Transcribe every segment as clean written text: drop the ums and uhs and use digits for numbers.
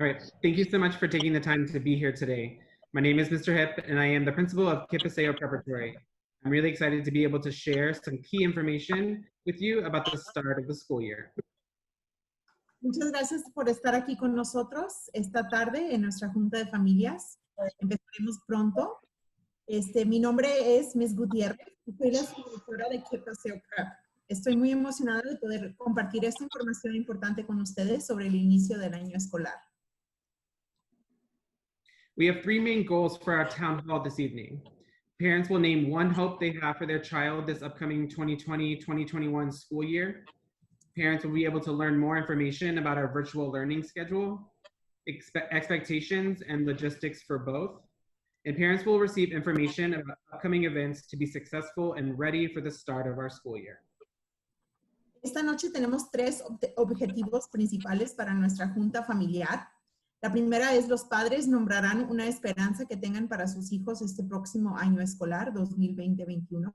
All right, thank you so much for taking the time to be here today. My name is Mr. Hip, and I am the principal of KIPP Paseo Preparatory. I'm really excited to be able to share some key information with you about the start of the school year. Muchas gracias por estar aquí con nosotros esta tarde en nuestra Junta de Familias. Empezaremos pronto. Mi nombre es Ms. Gutiérrez y soy la supervisora de KIPP Paseo Prep. Estoy muy emocionada de poder compartir esta información importante con ustedes sobre el inicio del año escolar. We have three main goals for our town hall this evening. Parents will name one hope they have for their child this upcoming 2020-2021 school year. Parents will be able to learn more information about our virtual learning schedule, expectations and logistics for both. And parents will receive information about upcoming events to be successful and ready for the start of our school year. Esta noche tenemos tres objetivos principales para nuestra junta familiar. La primera es los padres nombrarán una esperanza que tengan para sus hijos este próximo año escolar 2020-21.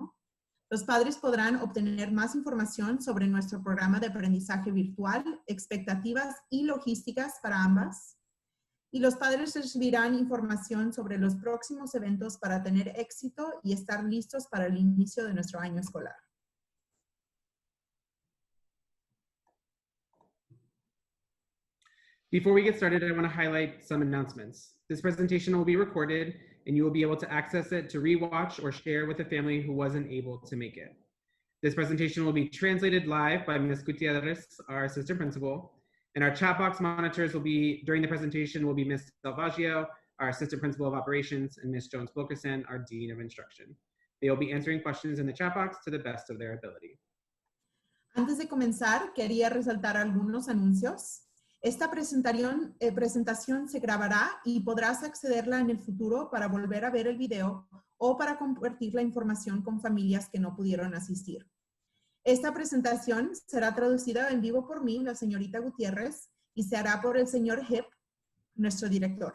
Los padres podrán obtener más información sobre nuestro programa de aprendizaje virtual, expectativas y logísticas para ambas. Y los padres recibirán información sobre los próximos eventos para tener éxito y estar listos para el inicio de nuestro año escolar. Before we get started, I want to highlight some announcements. This presentation will be recorded and you will be able to access it to rewatch or share with a family who wasn't able to make it. This presentation will be translated live by Ms. Gutierrez, our assistant principal, and our chat box monitors will be, during the presentation, will be Ms. Salvaggio, our assistant principal of operations, and Ms. Jones-Wilkerson, our dean of instruction. They will be answering questions in the chat box to the best of their ability. Antes de comenzar, quería resaltar algunos anuncios. Esta presentación se grabará y podrás accederla en el futuro para volver a ver el video o para compartir la información con familias que no pudieron asistir. Esta presentación será traducida en vivo por mí, la señorita Gutiérrez, y se hará por el señor Hip, nuestro director.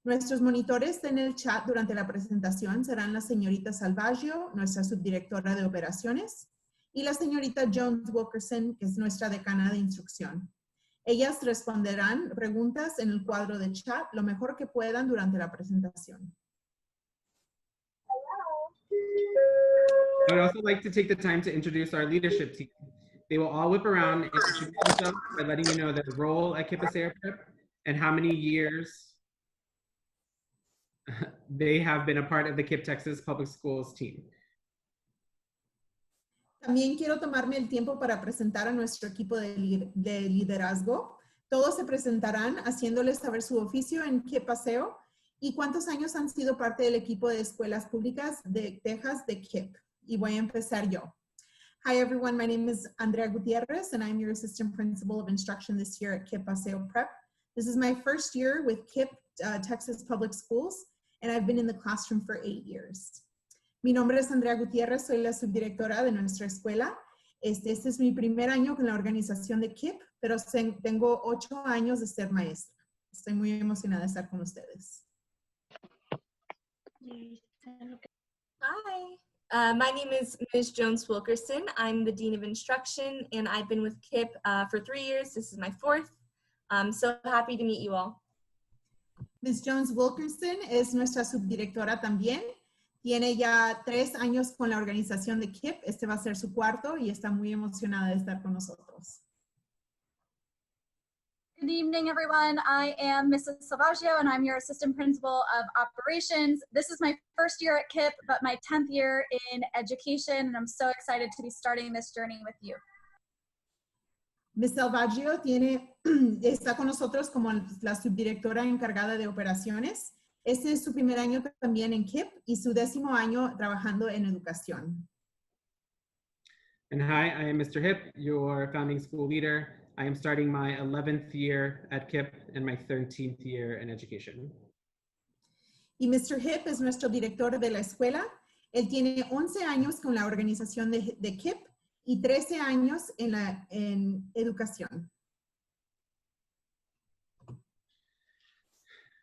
Nuestros monitores en el chat durante la presentación serán la señorita Salvaggio, nuestra subdirectora de operaciones, y la señorita Jones-Wilkerson, que es nuestra decana de instrucción. Ellas responderán preguntas en el cuadro de chat lo mejor que puedan durante la presentación. I would also like to take the time to introduce our leadership team. They will all whip around and introduce themselves by letting you know their role at KIPP Paseo Prep and how many years they have been a part of the KIPP Texas Public Schools team. También quiero tomarme el tiempo para presentar a nuestro equipo de liderazgo. Todos se presentarán haciéndoles saber su oficio en KIPP Paseo y cuántos años han sido parte del equipo de escuelas públicas de Texas de KIPP. Y voy a empezar yo. Hi everyone, my name is Andrea Gutierrez and I'm your assistant principal of instruction this year at KIPP Paseo Prep. This is my first year with KIPP Texas Public Schools and I've been in the classroom for 8 years. Mi nombre es Andrea Gutiérrez, soy la subdirectora de nuestra escuela. Este es mi primer año con la organización de KIPP, pero tengo 8 años de ser maestra. Estoy muy emocionada de estar con ustedes. Hi, my name is Ms. Jones-Wilkerson. I'm the Dean of Instruction, and I've been with KIPP for 3 years. This is my 4th. I'm so happy to meet you all. Ms. Jones-Wilkerson es nuestra subdirectora también. Tiene ya 3 años con la organización de KIPP. Este va a ser su 4º y está muy emocionada de estar con nosotros. Good evening, everyone. I am Mrs. Salvaggio, and I'm your assistant principal of operations. This is my first year at KIPP, but my 10th year in education, and I'm so excited to be starting this journey with you. Ms. Salvaggio está con nosotros como la subdirectora encargada de operaciones. Este es su primer año también en KIPP y su 10º año trabajando en educación. And hi, I am Mr. Hip, your founding school leader. I am starting my 11th year at KIPP and my 13th year in education. Y Mr. Hip es nuestro director de la escuela. Él tiene 11 años con la organización de KIPP y 13 años en educación.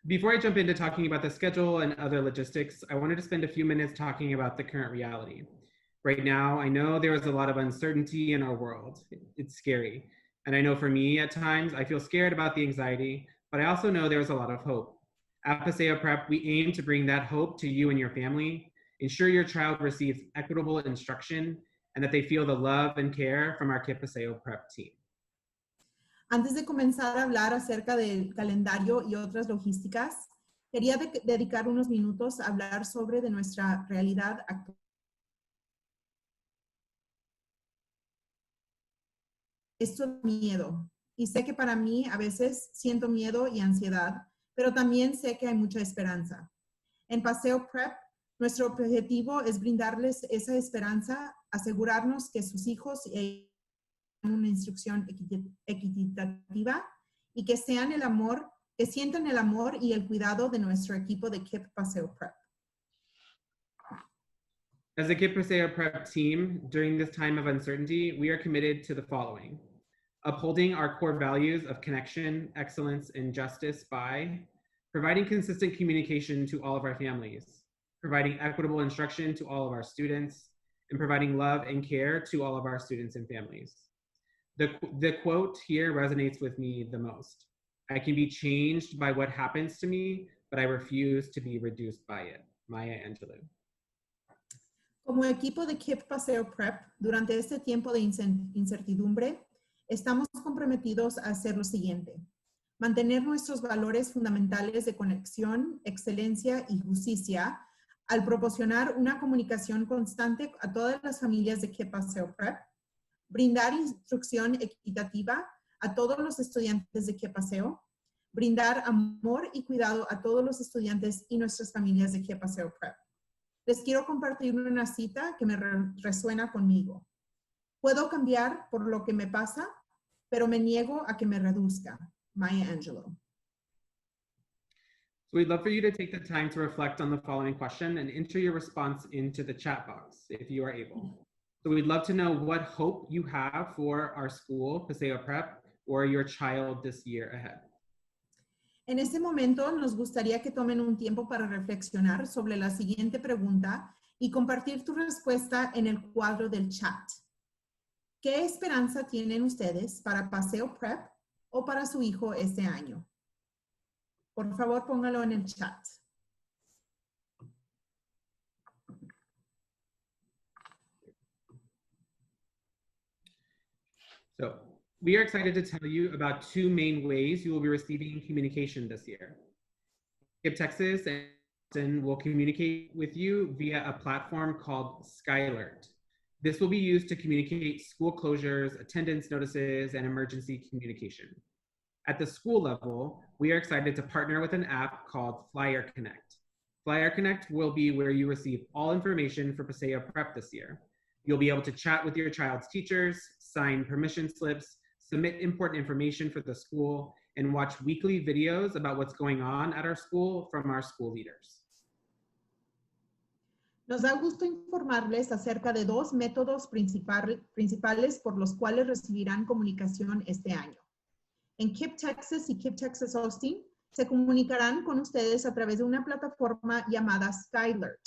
Before I jump into talking about the schedule and other logistics, I wanted to spend a few minutes talking about the current reality. Right now, I know there is a lot of uncertainty in our world. It's scary. And I know for me at times, I feel scared about the anxiety, but I also know there's a lot of hope. At Paseo Prep, we aim to bring that hope to you and your family, ensure your child receives equitable instruction, and that they feel the love and care from our KIPP Paseo Prep team. Antes de comenzar a hablar acerca del calendario y otras logísticas, quería dedicar unos minutos a hablar sobre de nuestra realidad actual. Esto es miedo. Y sé que para mí a veces siento miedo y ansiedad, pero también sé que hay mucha esperanza. En Paseo Prep, nuestro objetivo es brindarles esa esperanza, asegurarnos que sus hijos tengan una instrucción equitativa y que sientan el amor y el cuidado de nuestro equipo de KIPP Paseo Prep. As a KIPP Paseo Prep team, during this time of uncertainty, we are committed to the following: upholding our core values of connection, excellence, and justice by providing consistent communication to all of our families, providing equitable instruction to all of our students, and providing love and care to all of our students and families. The quote here resonates with me the most. I can be changed by what happens to me, but I refuse to be reduced by it. Maya Angelou. Como equipo de KIPP Paseo Prep, durante este tiempo de incertidumbre, estamos comprometidos a hacer lo siguiente: mantener nuestros valores fundamentales de conexión, excelencia y justicia al proporcionar una comunicación constante a todas las familias de KIPP Paseo Prep, brindar instrucción equitativa a todos los estudiantes de KIPP Paseo, brindar amor y cuidado a todos los estudiantes y nuestras familias de KIPP Paseo Prep. Les quiero compartir una cita que me resuena conmigo. Puedo cambiar por lo que me pasa, pero me niego a que me reduzca. Maya Angelou. So we'd love for you to take the time to reflect on the following question and enter your response into the chat box if you are able. So we'd love to know what hope you have for our school, Paseo Prep, or your child this year ahead. En este momento nos gustaría que tomen un tiempo para reflexionar sobre la siguiente pregunta y compartir tu respuesta en el cuadro del chat. ¿Qué esperanza tienen ustedes para Paseo Prep o para su hijo este año? Por favor, póngalo en el chat. So we are excited to tell you about two main ways you will be receiving communication this year. KIPP Texas and will communicate with you via a platform called Skylert. This will be used to communicate school closures, attendance notices, and emergency communication. At the school level, we are excited to partner with an app called Flyer Connect. Flyer Connect will be where you receive all information for Paseo Prep this year. You'll be able to chat with your child's teachers, sign permission slips, submit important information for the school, and watch weekly videos about what's going on at our school from our school leaders. Nos da gusto informarles acerca de dos métodos principales por los cuales recibirán comunicación este año. En KIPP Texas y KIPP Texas Austin se comunicarán con ustedes a través de una plataforma llamada Skylert.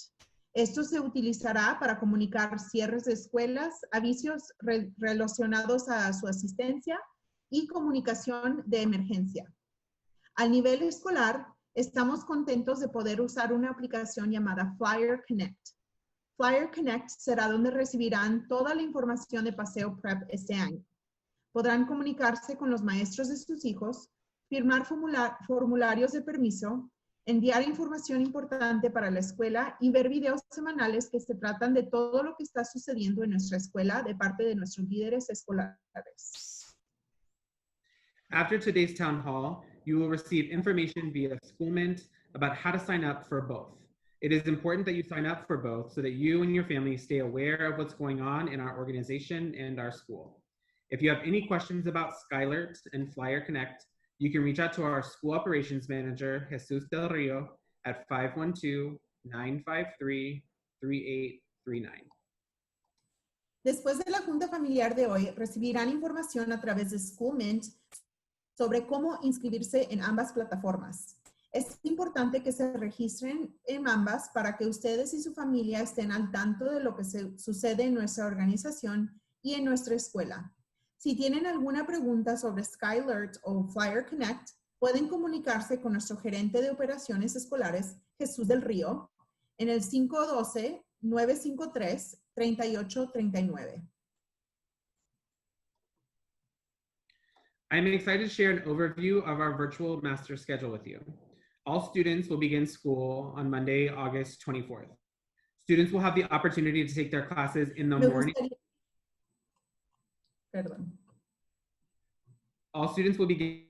Esto se utilizará para comunicar cierres de escuelas, avisos relacionados a su asistencia y comunicación de emergencia. Al nivel escolar, estamos contentos de poder usar una aplicación llamada Flyer Connect. Flyer Connect será donde recibirán toda la información de Paseo Prep este año. Podrán comunicarse con los maestros de sus hijos, firmar formularios de permiso, enviar información importante para la escuela y ver videos semanales que se tratan de todo lo que está sucediendo en nuestra escuela de parte de nuestros líderes escolares. After today's town hall, you will receive information via Schoolmint about how to sign up for both. It is important that you sign up for both so that you and your family stay aware of what's going on in our organization and our school. If you have any questions about Skylert and Flyer Connect, you can reach out to our school operations manager, Jesus Del Rio, at 512-953-3839. Después de la junta familiar de hoy, recibirán información a través de Schoolmint sobre cómo inscribirse en ambas plataformas. Es importante que se registren en ambas para que ustedes y su familia estén al tanto de lo que sucede en nuestra organización y en nuestra escuela. Si tienen alguna pregunta sobre Skylert o Flyer Connect, pueden comunicarse con nuestro gerente de operaciones escolares, Jesús del Río, en el 512-953-3839. I'm excited to share an overview of our virtual master schedule with you. All students will begin school on Monday, August 24th. Students will have the opportunity to take their classes in the morning. All students will begin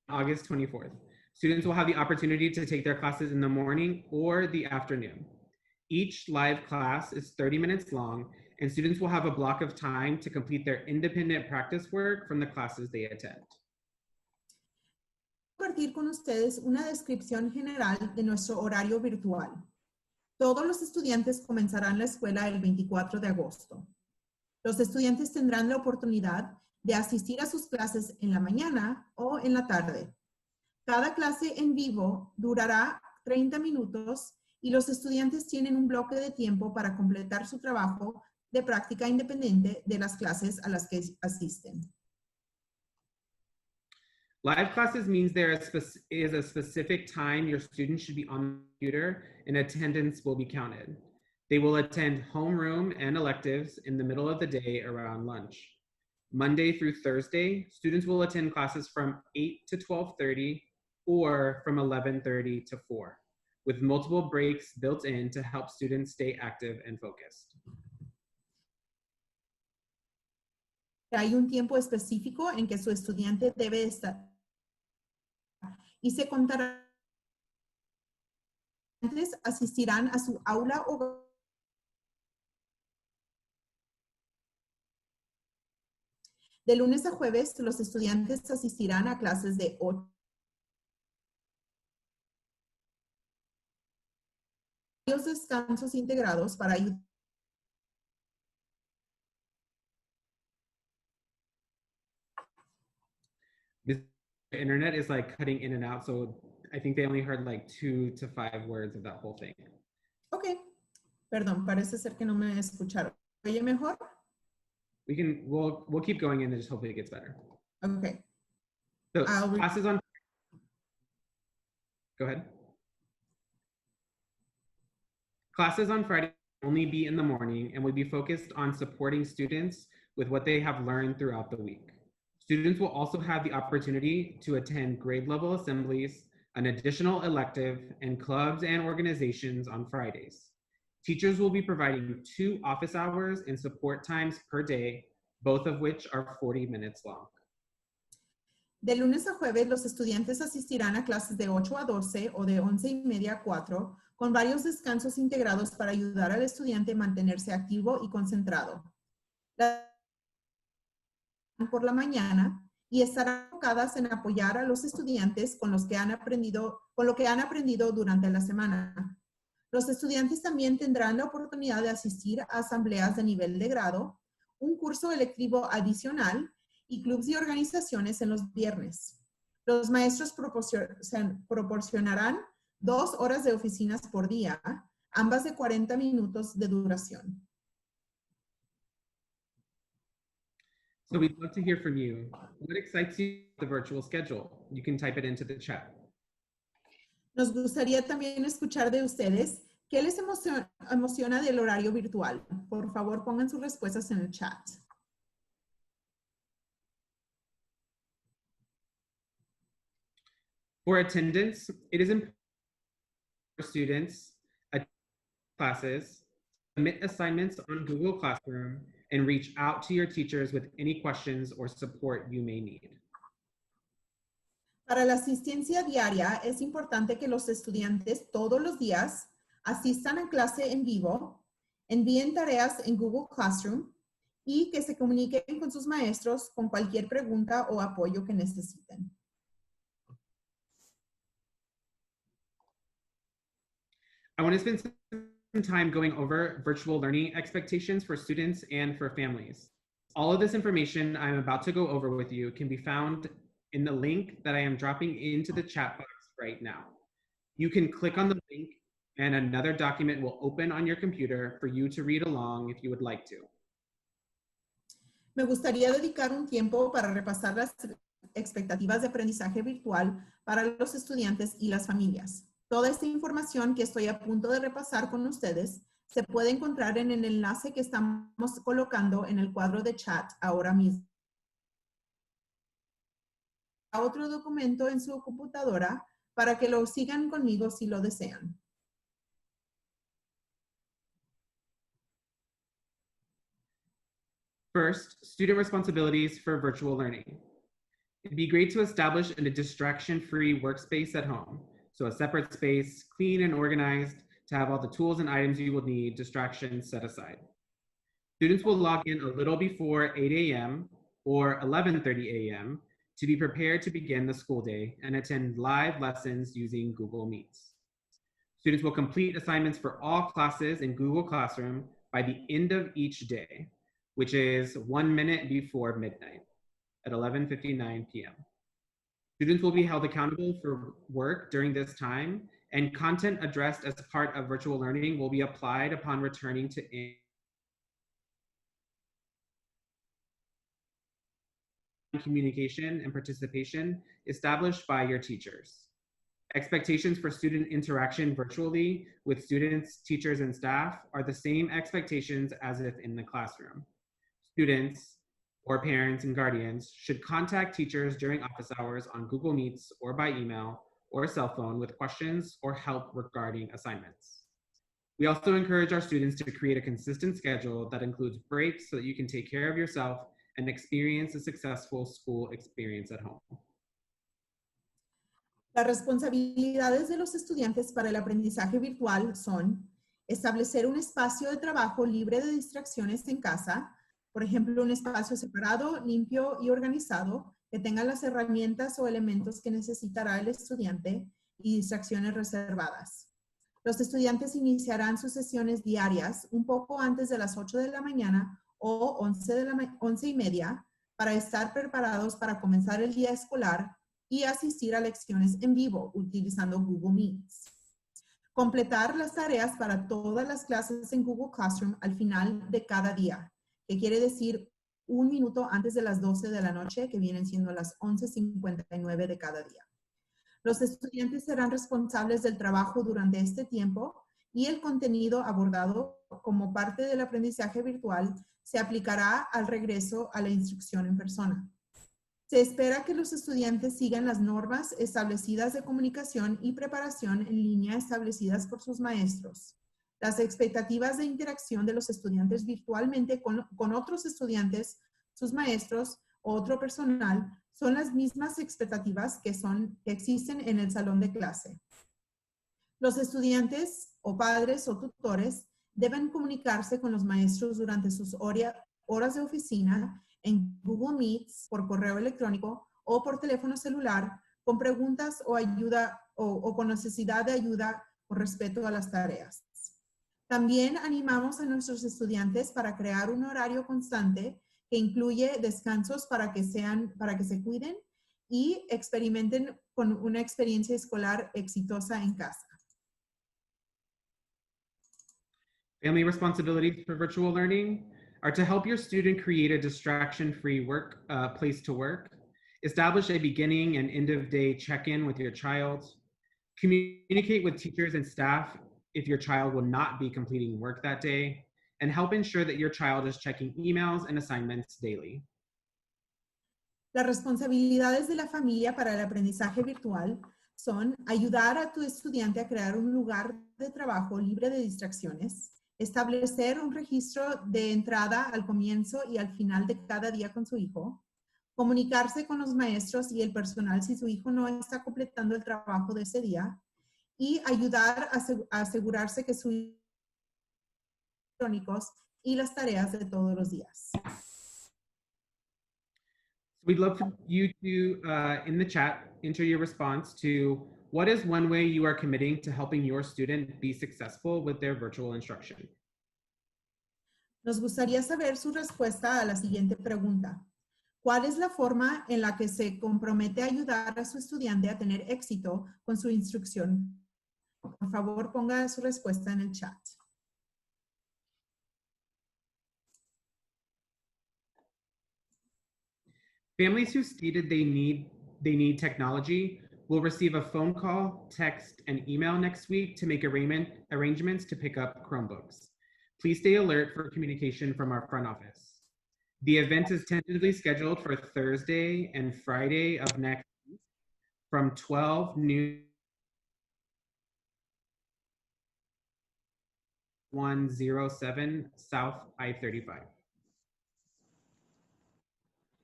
August 24th. Students will have the opportunity to take their classes in the morning or the afternoon. Each live class is 30 minutes long, and students will have a block of time to complete their independent practice work from the classes they attend. Compartir con ustedes una descripción general de nuestro horario virtual. Todos los estudiantes comenzarán la escuela el 24 de agosto. Los estudiantes tendrán la oportunidad de asistir a sus clases en la mañana o en la tarde. Cada clase en vivo durará 30 minutos y los estudiantes tienen un bloque de tiempo para completar su trabajo de práctica independiente de las clases a las que asisten. Live classes means there is a specific time your students should be on the computer and attendance will be counted. They will attend homeroom and electives in the middle of the day around lunch. Monday through Thursday, students will attend classes from 8 to 12:30 or from 11:30 to 4, with multiple breaks built in to help students stay active and focused. Hay un tiempo específico en que su estudiante debe estar y se contará. Asistirán a su aula o de lunes a jueves, los estudiantes asistirán a clases de 8. Varios descansos integrados para ayudar. The internet is like cutting in and out, so I think they only heard like 2 to 5 words of that whole thing. Ok, perdón, parece ser que no me escucharon. ¿Oye mejor? We'll keep going and just hopefully it gets better. Ok. So classes on, go ahead. Classes on Friday will only be in the morning and will be focused on supporting students with what they have learned throughout the week. Students will also have the opportunity to attend grade level assemblies, an additional elective, and clubs and organizations on Fridays. Teachers will be providing 2 office hours and support times per day, both of which are 40 minutes long. De lunes a jueves, los estudiantes asistirán a clases de 8 a 12 o de 11:30 a 4, con varios descansos integrados para ayudar al estudiante a mantenerse activo y concentrado. Por la mañana y estarán enfocadas en apoyar a los estudiantes con lo que han aprendido durante la semana. Los estudiantes también tendrán la oportunidad de asistir a asambleas de nivel de grado, un curso electivo adicional y clubes y organizaciones en los viernes. Los maestros proporcionarán 2 horas de oficinas por día, ambas de 40 minutos de duración. So we'd love to hear from you. What excites you about the virtual schedule? You can type it into the chat. Nos gustaría también escuchar de ustedes qué les emociona del horario virtual. Por favor, pongan sus respuestas en el chat. For attendance, it is important for students attend classes, submit assignments on Google Classroom, and reach out to your teachers with any questions or support you may need. Para la asistencia diaria, es importante que los estudiantes todos los días asistan a clase en vivo, envíen tareas en Google Classroom y que se comuniquen con sus maestros con cualquier pregunta o apoyo que necesiten. I want to spend some time going over virtual learning expectations for students and for families. All of this information I'm about to go over with you can be found in the link that I am dropping into the chat box right now. You can click on the link and another document will open on your computer for you to read along if you would like to. Me gustaría dedicar un tiempo para repasar las expectativas de aprendizaje virtual para los estudiantes y las familias. Toda esta información que estoy a punto de repasar con ustedes se puede encontrar en el enlace que estamos colocando en el cuadro de chat ahora mismo. Otro documento en su computadora para que lo sigan conmigo si lo desean. First, student responsibilities for virtual learning. It'd be great to establish a distraction-free workspace at home. So a separate space, clean and organized, to have all the tools and items you will need, distractions set aside. Students will log in a little before 8 a.m. or 11:30 a.m. to be prepared to begin the school day and attend live lessons using Google Meets. Students will complete assignments for all classes in Google Classroom by the end of each day, which is 1 minute before midnight at 11:59 p.m. Students will be held accountable for work during this time, and content addressed as part of virtual learning will be applied upon returning to communication and participation established by your teachers. Expectations for student interaction virtually with students, teachers, and staff are the same expectations as if in the classroom. Students or parents and guardians should contact teachers during office hours on Google Meets or by email or cell phone with questions or help regarding assignments. We also encourage our students to create a consistent schedule that includes breaks so that you can take care of yourself and experience a successful school experience at home. Las responsabilidades de los estudiantes para el aprendizaje virtual son establecer un espacio de trabajo libre de distracciones en casa, por ejemplo, un espacio separado, limpio y organizado que tenga las herramientas o elementos que necesitará el estudiante y distracciones reservadas. Los estudiantes iniciarán sus sesiones diarias un poco antes de las 8 de la mañana o 11:30 para estar preparados para comenzar el día escolar y asistir a lecciones en vivo utilizando Google Meets. Completar las tareas para todas las clases en Google Classroom al final de cada día, que quiere decir 1 minuto antes de las 12 de la noche, que vienen siendo las 11:59 de cada día. Los estudiantes serán responsables del trabajo durante este tiempo y el contenido abordado como parte del aprendizaje virtual se aplicará al regreso a la instrucción en persona. Se espera que los estudiantes sigan las normas establecidas de comunicación y preparación en línea establecidas por sus maestros. Las expectativas de interacción de los estudiantes virtualmente con otros estudiantes, sus maestros o otro personal son las mismas expectativas que existen en el salón de clase. Los estudiantes o padres o tutores deben comunicarse con los maestros durante sus horas de oficina en Google Meets, por correo electrónico o por teléfono celular con preguntas o ayuda o con necesidad de ayuda con respecto a las tareas. También animamos a nuestros estudiantes para crear un horario constante que incluye descansos para que se cuiden y experimenten con una experiencia escolar exitosa en casa. Family responsibilities for virtual learning are to help your student create a distraction-free place to work, establish a beginning and end of day check-in with your child, communicate with teachers and staff if your child will not be completing work that day, and help ensure that your child is checking emails and assignments daily. Las responsabilidades de la familia para el aprendizaje virtual son ayudar a tu estudiante a crear un lugar de trabajo libre de distracciones, establecer un registro de entrada al comienzo y al final de cada día con su hijo, comunicarse con los maestros y el personal si su hijo no está completando el trabajo de ese día, y ayudar a asegurarse que sus electrónicos y las tareas de todos los días. We'd love for you to, in the chat, enter your response to what is one way you are committing to helping your student be successful with their virtual instruction? Nos gustaría saber su respuesta a la siguiente pregunta. ¿Cuál es la forma en la que se compromete a ayudar a su estudiante a tener éxito con su instrucción? Por favor, ponga su respuesta en el chat. Families who stated they need they need technology will receive a phone call, text, and email next week to make arrangements to pick up Chromebooks. Please stay alert for communication from our front office. The event is tentatively scheduled for Thursday and Friday of next week from 12 noon 107 South I-35.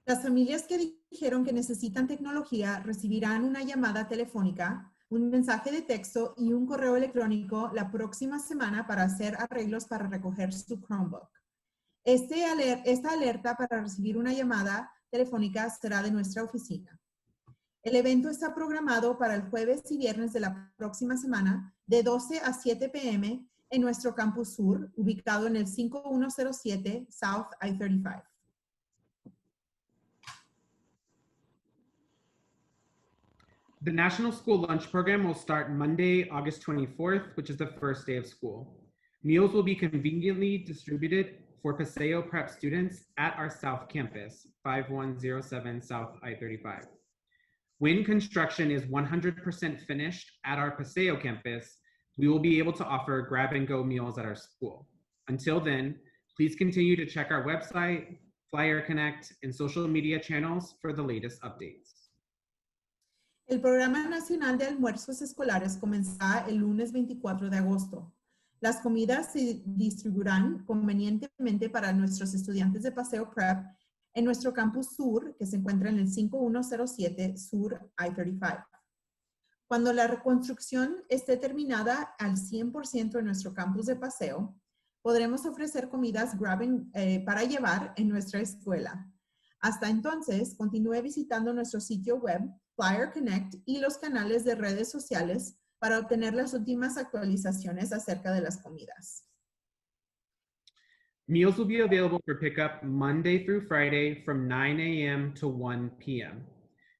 Las familias que dijeron que necesitan tecnología recibirán una llamada telefónica, un mensaje de texto y un correo electrónico la próxima semana para hacer arreglos para recoger su Chromebook. Esta alerta para recibir una llamada telefónica será de nuestra oficina. El evento está programado para el jueves y viernes de la próxima semana de 12 a 7 p.m. en nuestro campus sur, ubicado en el 5107 South I-35. The National School Lunch Program will start Monday, August 24th, which is the first day of school. Meals will be conveniently distributed for Paseo Prep students at our South Campus, 5107 South I-35. When construction is 100% finished at our Paseo campus, we will be able to offer grab-and-go meals at our school. Until then, please continue to check our website, Flyer Connect, and social media channels for the latest updates. El Programa Nacional de Almuerzos Escolares comenzará el lunes 24 de agosto. Las comidas se distribuirán convenientemente para nuestros estudiantes de Paseo Prep en nuestro campus sur, que se encuentra en el 5107 Sur I-35. Cuando la reconstrucción esté terminada al 100% en nuestro campus de Paseo, podremos ofrecer comidas para llevar en nuestra escuela. Hasta entonces, continúe visitando nuestro sitio web, Flyer Connect y los canales de redes sociales para obtener las últimas actualizaciones acerca de las comidas. Meals will be available for pickup Monday through Friday from 9 a.m. to 1 p.m.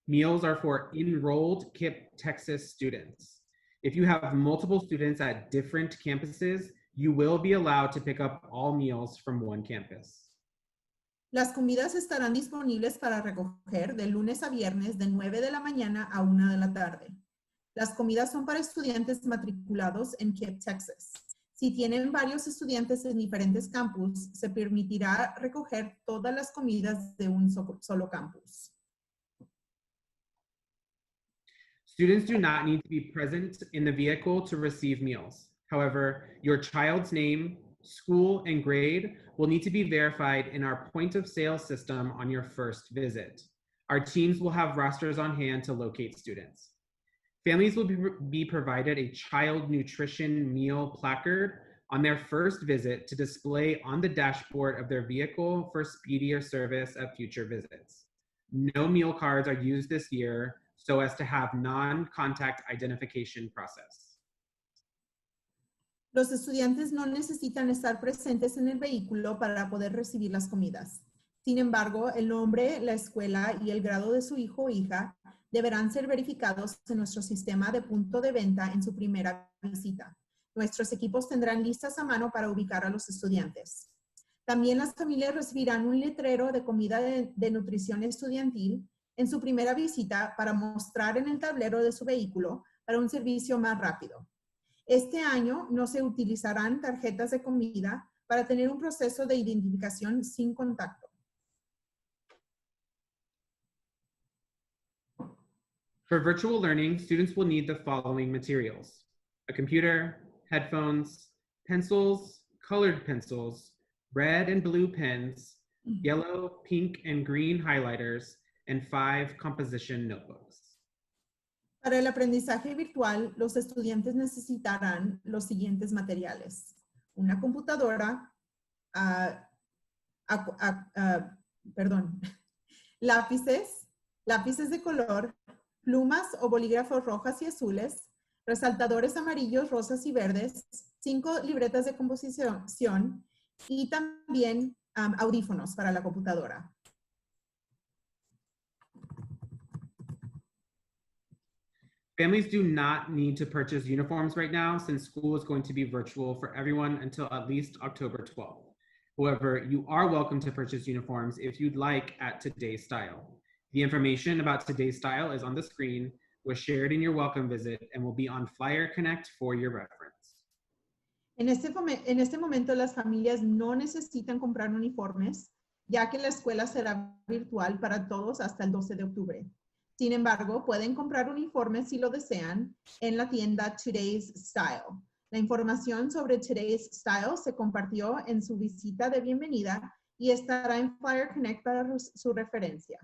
Meals are for enrolled KIPP Texas students. If you have multiple students at different campuses, you will be allowed to pick up all meals from one campus. Las comidas estarán disponibles para recoger de lunes a viernes de 9 de la mañana a 1 de la tarde. Las comidas son para estudiantes matriculados en KIPP, Texas. Si tienen varios estudiantes en diferentes campus, se permitirá recoger todas las comidas de un solo campus. Students do not need to be present in the vehicle to receive meals. However, your child's name, school, and grade will need to be verified in our point of sale system on your first visit. Our teams will have rosters on hand to locate students. Families will be provided a child nutrition meal placard on their first visit to display on the dashboard of their vehicle for speedier service at future visits. No meal cards are used this year so as to have non-contact identification process. Los estudiantes no necesitan estar presentes en el vehículo para poder recibir las comidas. Sin embargo, el nombre, la escuela y el grado de su hijo o hija deberán ser verificados en nuestro sistema de punto de venta en su primera visita. Nuestros equipos tendrán listas a mano para ubicar a los estudiantes. También las familias recibirán un letrero de comida de nutrición estudiantil en su primera visita para mostrar en el tablero de su vehículo para un servicio más rápido. Este año no se utilizarán tarjetas de comida para tener un proceso de identificación sin contacto. For virtual learning, students will need the following materials: a computer, headphones, pencils, colored pencils, red and blue pens, yellow, pink, and green highlighters, and 5 composition notebooks. Para el aprendizaje virtual, los estudiantes necesitarán los siguientes materiales: una computadora, lápices de color, plumas o bolígrafos rojas y azules, resaltadores amarillos, rosas y verdes, 5 libretas de composición y también audífonos para la computadora. Families do not need to purchase uniforms right now since school is going to be virtual for everyone until at least October 12th. However, you are welcome to purchase uniforms if you'd like at today's style. The information about today's style is on the screen, was shared in your welcome visit, and will be on Flyer Connect for your reference. En este momento las familias no necesitan comprar uniformes, ya que la escuela será virtual para todos hasta el 12 de octubre. Sin embargo, pueden comprar uniformes si lo desean en la tienda Today's Style. La información sobre Today's Style se compartió en su visita de bienvenida y estará en Flyer Connect para su referencia.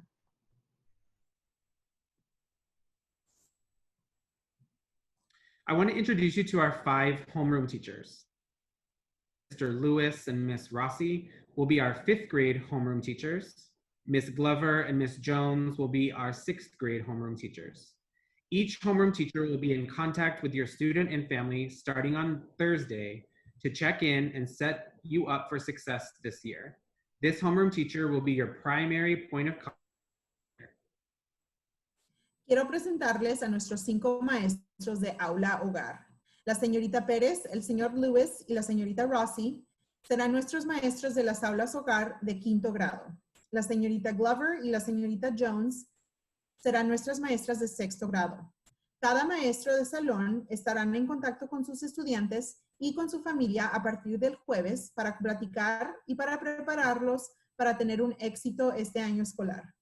I want to introduce you to our 5 homeroom teachers. Mr. Lewis and Miss Rossi will be our 5th grade homeroom teachers. Miss Glover and Miss Jones will be our 6th grade homeroom teachers. Each homeroom teacher will be in contact with your student and family starting on Thursday to check in and set you up for success this year. This homeroom teacher will be your primary point of contact. Quiero presentarles a nuestros 5 maestros de aula hogar. La señorita Pérez, el señor Lewis y la señorita Rossi serán nuestros maestros de las aulas hogar de 5º grado. La señorita Glover y la señorita Jones serán nuestras maestras de 6º grado. Cada maestro de salón estarán en contacto con sus estudiantes y con su familia a partir del jueves para platicar y para prepararlos para tener un éxito este año escolar.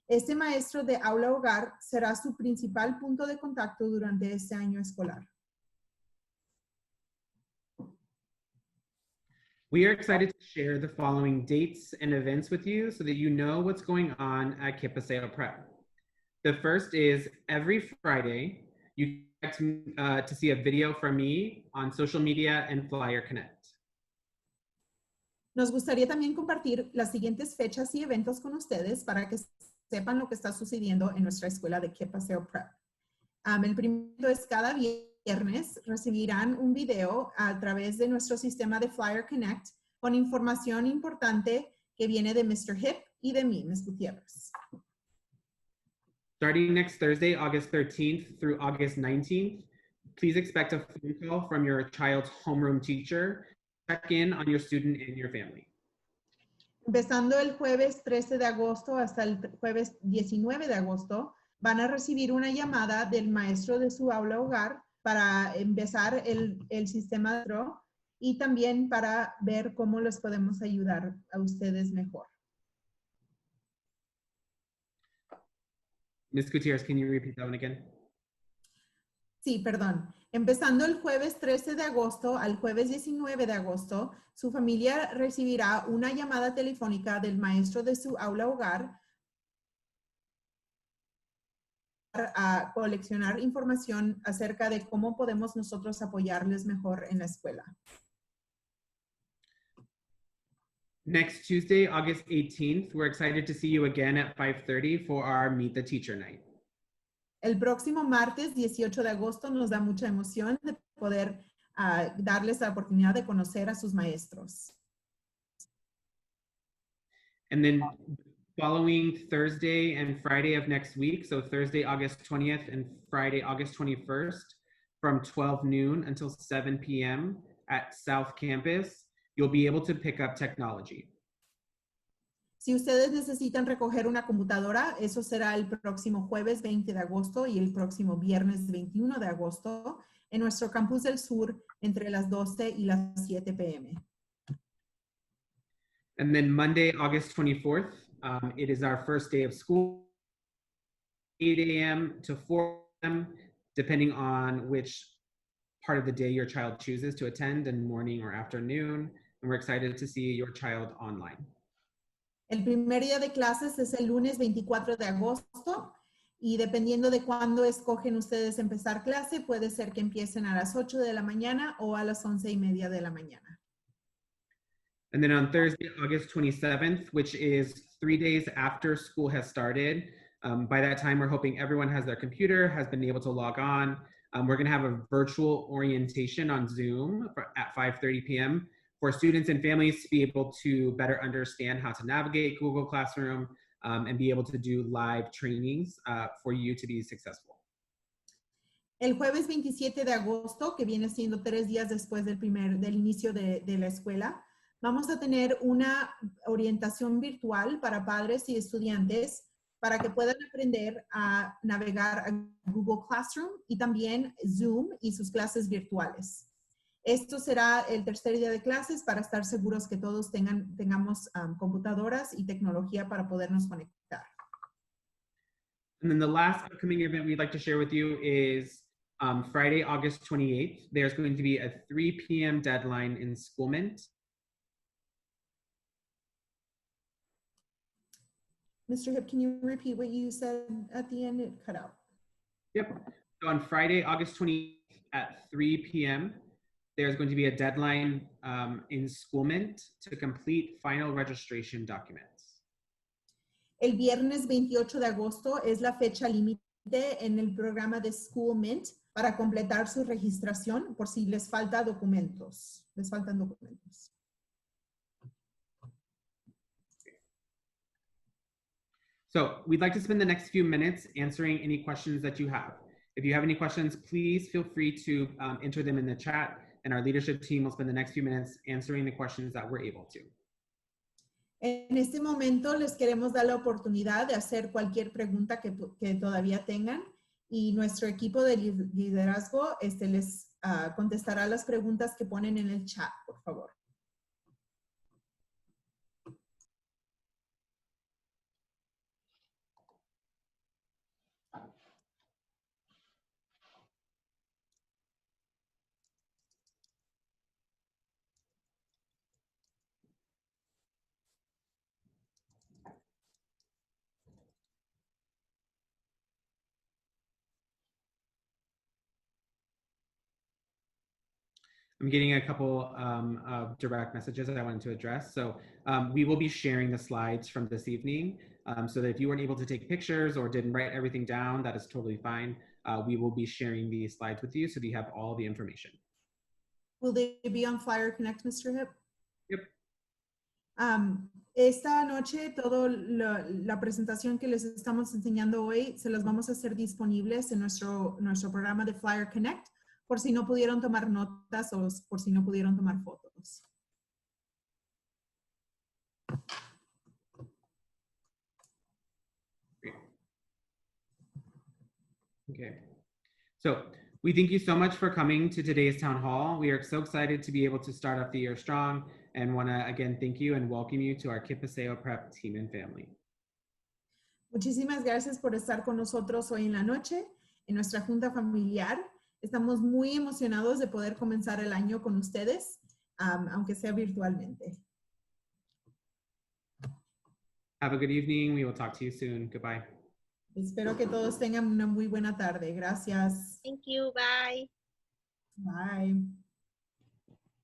Este maestro de aula hogar será su principal punto de contacto durante este año escolar. We are excited to share the following dates and events with you so that you know what's going on at KIPP Paseo Prep. The first is every Friday, you get to see a video from me on social media and Flyer Connect. Nos gustaría también compartir las siguientes fechas y eventos con ustedes para que sepan lo que está sucediendo en nuestra escuela de KIPP Paseo Prep. El primero es cada viernes recibirán un video a través de nuestro sistema de Flyer Connect con información importante que viene de Mr. Hip y de mí, Ms. Gutierrez. Starting next Thursday, August 13th through August 19th, please expect a phone call from your child's homeroom teacher. Check in on your student and your family. Empezando el jueves 13 de agosto hasta el jueves 19 de agosto, van a recibir una llamada del maestro de su aula hogar para empezar el sistema de PRO y también para ver cómo les podemos ayudar a ustedes mejor. Ms. Gutierrez, can you repeat that one again? Sí, perdón. Empezando el jueves 13 de agosto al jueves 19 de agosto, su familia recibirá una llamada telefónica del maestro de su aula hogar a coleccionar información acerca de cómo podemos nosotros apoyarles mejor en la escuela. Next Tuesday, August 18th, we're excited to see you again at 5:30 for our Meet the Teacher Night. El próximo martes 18 de agosto nos da mucha emoción de poder darles la oportunidad de conocer a sus maestros. And then following Thursday and Friday of next week, so Thursday, August 20th and Friday, August 21st, from 12 noon until 7 p.m. at South Campus, you'll be able to pick up technology. Si ustedes necesitan recoger una computadora, eso será el próximo jueves 20 de agosto y el próximo viernes 21 de agosto en nuestro campus del sur entre las 12 y las 7 p.m. And then Monday, August 24th, it is our first day of school, 8 a.m. to 4 p.m., depending on which part of the day your child chooses to attend in morning or afternoon. And we're excited to see your child online. El primer día de clases es el lunes 24 de agosto y dependiendo de cuándo escogen ustedes empezar clase, puede ser que empiecen a las 8 de la mañana o a las 11:30 de la mañana. And then on Thursday, August 27th, which is 3 days after school has started, by that time, we're hoping everyone has their computer, has been able to log on. We're going to have a virtual orientation on Zoom at 5:30 p.m. for students and families to be able to better understand how to navigate Google Classroom and be able to do live trainings for you to be successful. El jueves 27 de agosto, que viene siendo 3 días después del inicio de la escuela, vamos a tener una orientación virtual para padres y estudiantes para que puedan aprender a navegar a Google Classroom y también Zoom y sus clases virtuales. Esto será el tercer día de clases para estar seguros que todos tengamos computadoras y tecnología para podernos conectar. And then the last upcoming event we'd like to share with you is Friday, August 28th. There's going to be a 3 p.m. deadline in Schoolment. Mr. Hipp, can you repeat what you said at the end? It cut out. Yep. So on Friday, August 28th at 3 p.m., there's going to be a deadline in Schoolment to complete final registration documents. El viernes 28 de agosto es la fecha límite en el programa de Schoolment para completar su registración por si les faltan documentos. So we'd like to spend the next few minutes answering any questions that you have. If you have any questions, please feel free to enter them in the chat, and our leadership team will spend the next few minutes answering the questions that we're able to. En este momento les queremos dar la oportunidad de hacer cualquier pregunta que todavía tengan y nuestro equipo de liderazgo les contestará las preguntas que ponen en el chat, por favor. I'm getting a couple of direct messages that I wanted to address. So we will be sharing the slides from this evening so that if you weren't able to take pictures or didn't write everything down, that is totally fine. We will be sharing these slides with you so that you have all the information. Will they be on Flyer Connect, Mr. Hipp? Yep. Esta noche, toda la presentación que les estamos enseñando hoy, se las vamos a hacer disponibles en nuestro programa de Flyer Connect, por si no pudieron tomar notas o por si no pudieron tomar fotos. Great. Okay. So we thank you so much for coming to today's town hall. We are so excited to be able to start off the year strong and want to again thank you and welcome you to our KIPP Paseo Prep team and family. Muchísimas gracias por estar con nosotros hoy en la noche en nuestra junta familiar. Estamos muy emocionados de poder comenzar el año con ustedes, aunque sea virtualmente. Have a good evening. We will talk to you soon. Goodbye. Espero que todos tengan una muy buena tarde. Gracias. Thank you. Bye. Bye.